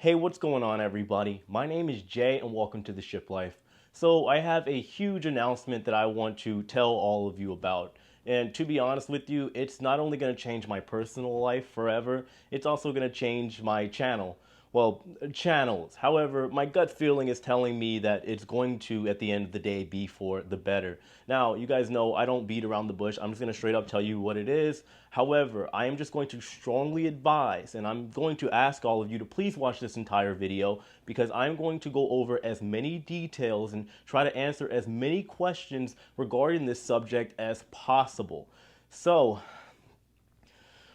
Hey, what's going on, everybody? My name is Jay, and welcome to the Shiplife. So, I have a huge announcement that I want to tell all of you about. And to be honest with you, it's not only going to change my personal life forever, it's also going to change my channel. Well, channels. However, my gut feeling is telling me that it's going to, at the end of the day, be for the better. Now, you guys know I don't beat around the bush. I'm just going to straight up tell you what it is. However, I am just going to strongly advise, and I'm going to ask all of you to please watch this entire video because I'm going to go over as many details and try to answer as many questions regarding this subject as possible. So,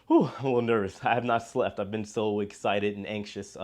whew, I'm a little nervous. I have not slept. I've been so excited and anxious.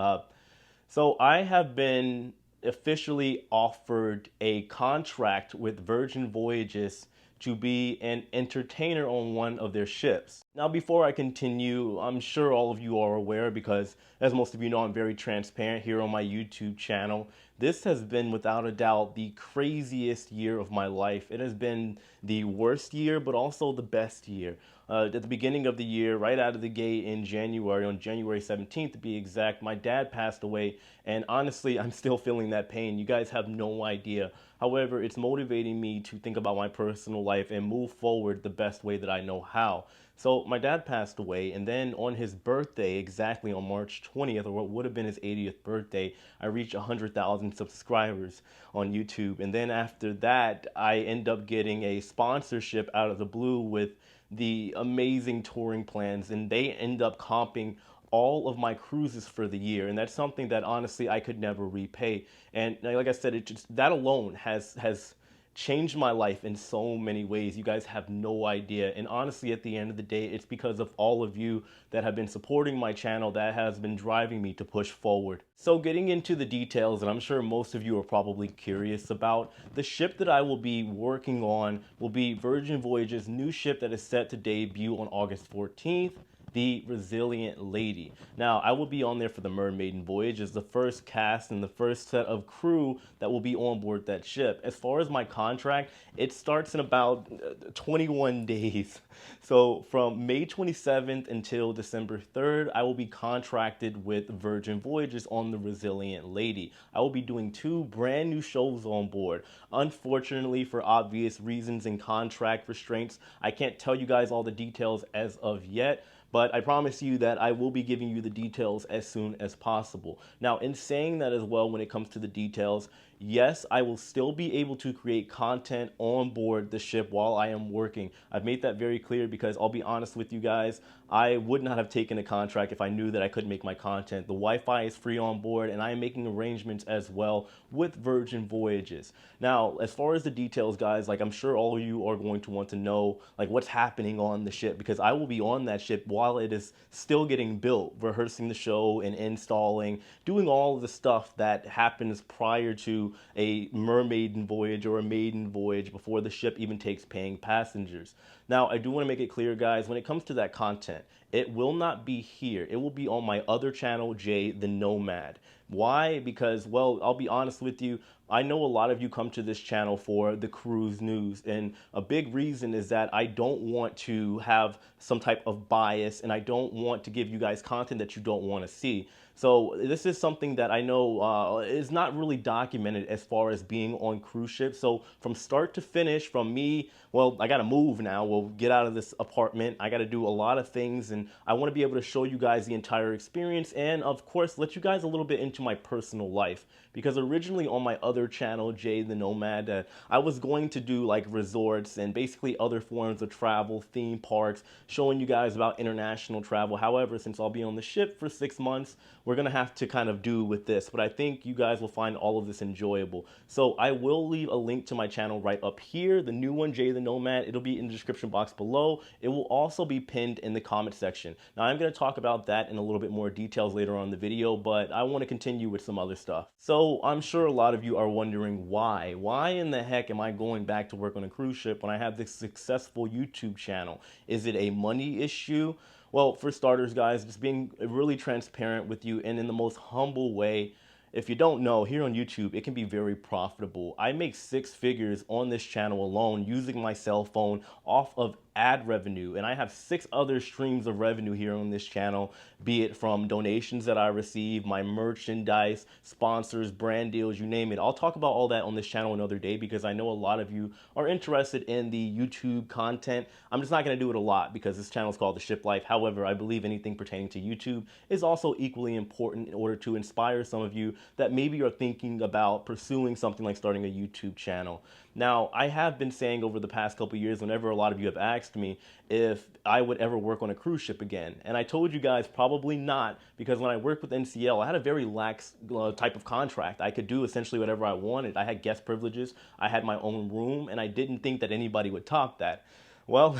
So I have been officially offered a contract with Virgin Voyages to be an entertainer on one of their ships. Now, before I continue, I'm sure all of you are aware because, as most of you know, I'm very transparent here on my YouTube channel. This has been, without a doubt, the craziest year of my life. It has been the worst year, but also the best year. At the beginning of the year, right out of the gate in January, on January 17th to be exact, my dad passed away, and honestly, I'm still feeling that pain. You guys have no idea. However, it's motivating me to think about my personal life and move forward the best way that I know how. So my dad passed away, and then on his birthday, exactly on March 20th, or what would have been his 80th birthday, I reached 100,000 subscribers on YouTube. And then after that, I end up getting a sponsorship out of the blue with the amazing touring plans, and they end up comping all of my cruises for the year, and that's something that honestly I could never repay. And like I said, it just that alone has changed my life in so many ways. You guys have no idea. And honestly, at the end of the day, it's because of all of you that have been supporting my channel that has been driving me to push forward. So getting into the details, and I'm sure most of you are probably curious about, the ship that I will be working on will be Virgin Voyages' new ship that is set to debut on August 14th. The Resilient Lady. Now, I will be on there for the Mermaiden Voyage as the first cast and the first set of crew that will be on board that ship. As far as my contract, it starts in about 21 days. So from May 27th until December 3rd, I will be contracted with Virgin Voyages on the Resilient Lady. I will be doing 2 brand new shows on board. Unfortunately, for obvious reasons and contract restraints, I can't tell you guys all the details as of yet, but I promise you that I will be giving you the details as soon as possible. Now, in saying that as well, when it comes to the details, yes, I will still be able to create content on board the ship while I am working. I've made that very clear because I'll be honest with you guys, I would not have taken a contract if I knew that I couldn't make my content. The Wi-Fi is free on board, and I am making arrangements as well with Virgin Voyages. Now, as far as the details, guys, like I'm sure all of you are going to want to know like what's happening on the ship because I will be on that ship while it is still getting built, rehearsing the show and installing, doing all of the stuff that happens prior to a mermaiden voyage or a maiden voyage before the ship even takes paying passengers. Now, I do want to make it clear, guys, when it comes to that content, it will not be here. It will be on my other channel, Jay the Nomad. Why? Because, well, I'll be honest with you, I know a lot of you come to this channel for the cruise news, and a big reason is that I don't want to have some type of bias, and I don't want to give you guys content that you don't want to see. So this is something that I know is not really documented as far as being on cruise ships. So from start to finish, from me, well, I got to move now. We'll get out of this apartment. I got to do a lot of things, and I want to be able to show you guys the entire experience and, of course, let you guys a little bit into my personal life. Because originally on my other channel, Jay the Nomad, I was going to do like resorts and basically other forms of travel, theme parks, showing you guys about international travel. However, since I'll be on the ship for 6 months, we're going to have to kind of do with this. But I think you guys will find all of this enjoyable. So I will leave a link to my channel right up here, the new one, Jay the Nomad. It'll be in the description box below. It will also be pinned in the comment section. Now, I'm going to talk about that in a little bit more details later on in the video, but I want to continue with some other stuff. So I'm sure a lot of you are wondering why. Why in the heck am I going back to work on a cruise ship when I have this successful YouTube channel? Is it a money issue? Well, for starters, guys, just being really transparent with you and in the most humble way, if you don't know, here on YouTube, it can be very profitable. I make 6 figures on this channel alone using my cell phone off of ad revenue, and I have 6 other streams of revenue here on this channel, be it from donations that I receive, my merchandise, sponsors, brand deals, you name it. I'll talk about all that on this channel another day because I know a lot of you are interested in the YouTube content. I'm just not going to do it a lot because this channel is called The Shiplife. However, I believe anything pertaining to YouTube is also equally important in order to inspire some of you that maybe are thinking about pursuing something like starting a YouTube channel. Now, I have been saying over the past couple years, whenever a lot of you have asked me if I would ever work on a cruise ship again, and I told you guys probably not, because when I worked with NCL, I had a very lax type of contract. I could do essentially whatever I wanted. I had guest privileges, I had my own room, and I didn't think that anybody would top that. Well,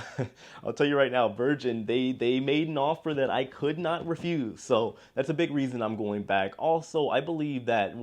I'll tell you right now, Virgin, they made an offer that I could not refuse. So that's a big reason I'm going back. Also, I believe that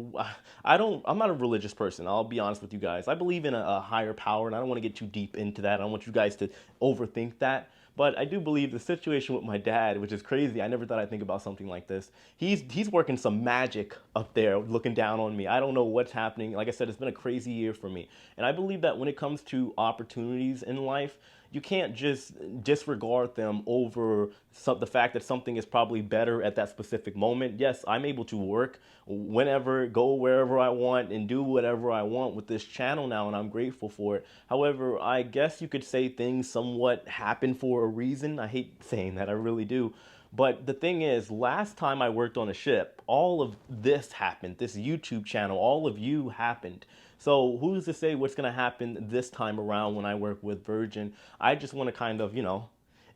I'm not a religious person. I'll be honest with you guys. I believe in a higher power, and I don't want to get too deep into that. I don't want you guys to overthink that. But I do believe the situation with my dad, which is crazy. I never thought I'd think about something like this. He's working some magic up there looking down on me. I don't know what's happening. Like I said, it's been a crazy year for me. And I believe that when it comes to opportunities in life, you can't just disregard them over the fact that something is probably better at that specific moment. Yes, I'm able to work whenever, go wherever I want, and do whatever I want with this channel now, and I'm grateful for it. However, I guess you could say things somewhat happen for a reason. I hate saying that, I really do. But the thing is, last time I worked on a ship, all of this happened. This YouTube channel, all of you happened. So who's to say what's going to happen this time around when I work with Virgin? I just want to kind of,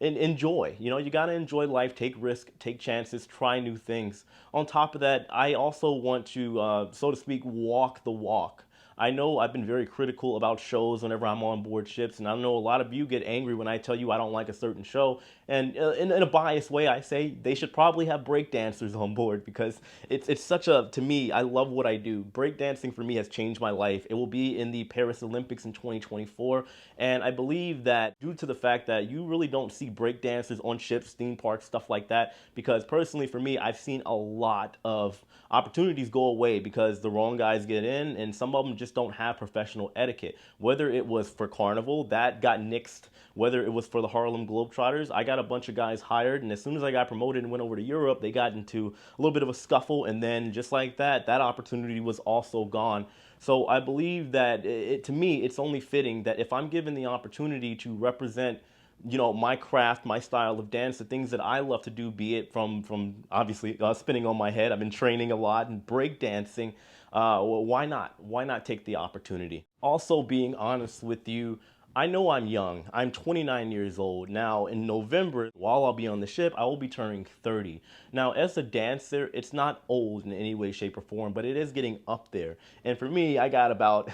enjoy. You got to enjoy life, take risks, take chances, try new things. On top of that, I also want to, so to speak, walk the walk. I know I've been very critical about shows whenever I'm on board ships, and I know a lot of you get angry when I tell you I don't like a certain show. And in a biased way, I say they should probably have breakdancers on board because it's such a, to me, I love what I do. Breakdancing for me has changed my life. It will be in the Paris Olympics in 2024, and I believe that due to the fact that you really don't see breakdancers on ships, theme parks, stuff like that, because personally for me, I've seen a lot of opportunities go away because the wrong guys get in, and some of them just don't have professional etiquette. Whether it was for Carnival, that got nixed. Whether it was for the Harlem Globetrotters, I got a bunch of guys hired, and as soon as I got promoted and went over to Europe, they got into a little bit of a scuffle, and then just like that, that opportunity was also gone. So I believe that to me, it's only fitting that if I'm given the opportunity to represent my craft, my style of dance, the things that I love to do, be it from obviously spinning on my head. I've been training a lot and break dancing. Well, why not? Why not take the opportunity? Also, being honest with you, I know I'm young. I'm 29 years old. Now, in November, while I'll be on the ship, I will be turning 30. Now, as a dancer, it's not old in any way, shape, or form, but it is getting up there. And for me, I got about,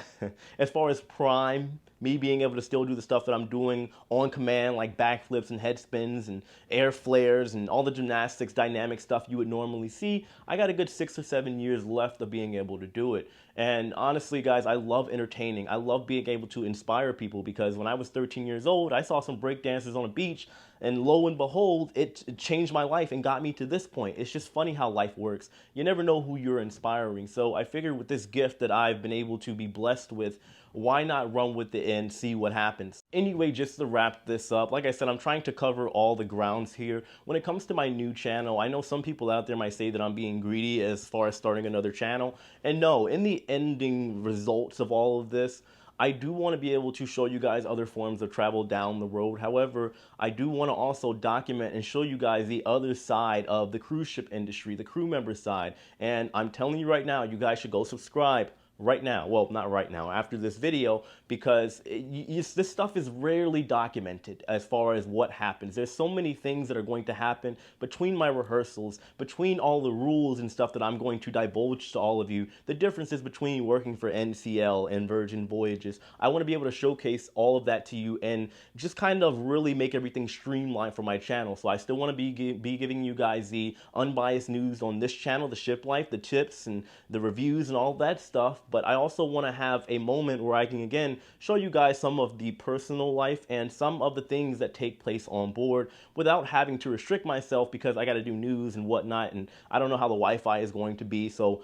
as far as prime, me being able to still do the stuff that I'm doing on command, like backflips and head spins and air flares and all the gymnastics, dynamic stuff you would normally see, I got a good 6 or 7 years left of being able to do it. And honestly, guys, I love entertaining. I love being able to inspire people because when I was 13 years old, I saw some break dancers on a beach, and lo and behold, it changed my life and got me to this point. It's just funny how life works. You never know who you're inspiring. So I figured with this gift that I've been able to be blessed with, why not run with it and see what happens? Anyway, just to wrap this up, like I said, I'm trying to cover all the grounds here. When it comes to my new channel, I know some people out there might say that I'm being greedy as far as starting another channel. And no, in the ending results of all of this, I do want to be able to show you guys other forms of travel down the road. However, I do want to also document and show you guys the other side of the cruise ship industry, the crew member side. And I'm telling you right now, you guys should go subscribe right now. Well, not right now, after this video, because this stuff is rarely documented as far as what happens. There's so many things that are going to happen between my rehearsals, between all the rules and stuff that I'm going to divulge to all of you, the differences between working for NCL and Virgin Voyages. I want to be able to showcase all of that to you and just kind of really make everything streamlined for my channel. So I still want to be giving you guys the unbiased news on this channel, the Ship Life, the tips and the reviews and all that stuff. but I also want to have a moment where I can again show you guys some of the personal life and some of the things that take place on board without having to restrict myself because I got to do news and whatnot, and I don't know how the Wi-Fi is going to be. So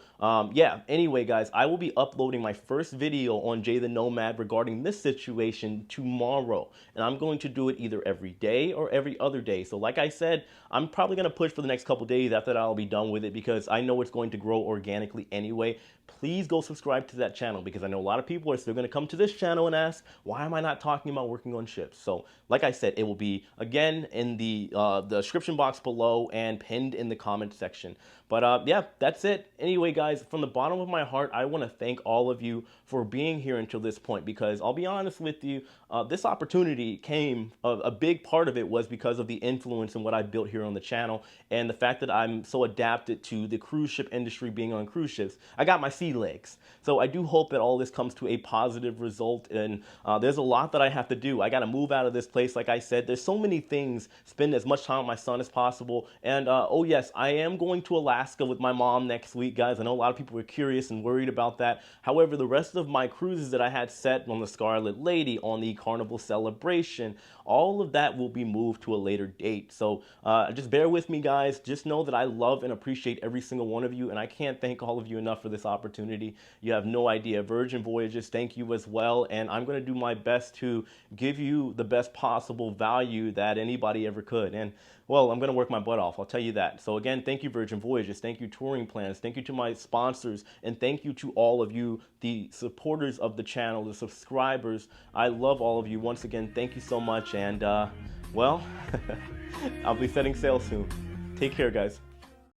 yeah, anyway guys, I will be uploading my first video on Jay the Nomad regarding this situation tomorrow, and I'm going to do it either every day or every other day. So like I said, I'm probably going to push for the next couple days. After that, I'll be done with it because I know it's going to grow organically anyway. Please go subscribe to that channel because I know a lot of people are still going to come to this channel and ask, why am I not talking about working on ships? So like I said, it will be again in the description box below and pinned in the comment section. But yeah, that's it. Anyway, guys, from the bottom of my heart, I want to thank all of you for being here until this point because I'll be honest with you, this opportunity came, a big part of it was because of the influence and what I built here on the channel and the fact that I'm so adapted to the cruise ship industry being on cruise ships. I got my sea legs. So I do hope that all this comes to a positive result, and there's a lot that I have to do. I got to move out of this place, like I said. There's so many things, spend as much time with my son as possible, and oh yes, I am going to Alaska with my mom next week, guys. I know a lot of people were curious and worried about that. However, the rest of my cruises that I had set on the Scarlet Lady, on the Carnival Celebration, all of that will be moved to a later date. So just bear with me, guys. Just know that I love and appreciate every single one of you, and I can't thank all of you enough for this opportunity. You have no idea. Virgin Voyages, thank you as well, and I'm going to do my best to give you the best possible value that anybody ever could. And well, I'm going to work my butt off, I'll tell you that. So again, thank you, Virgin Voyages. Thank you, Touring Plans. Thank you to my sponsors. And thank you to all of you, the supporters of the channel, the subscribers. I love all of you. Once again, thank you so much. And, well, I'll be setting sail soon. Take care, guys.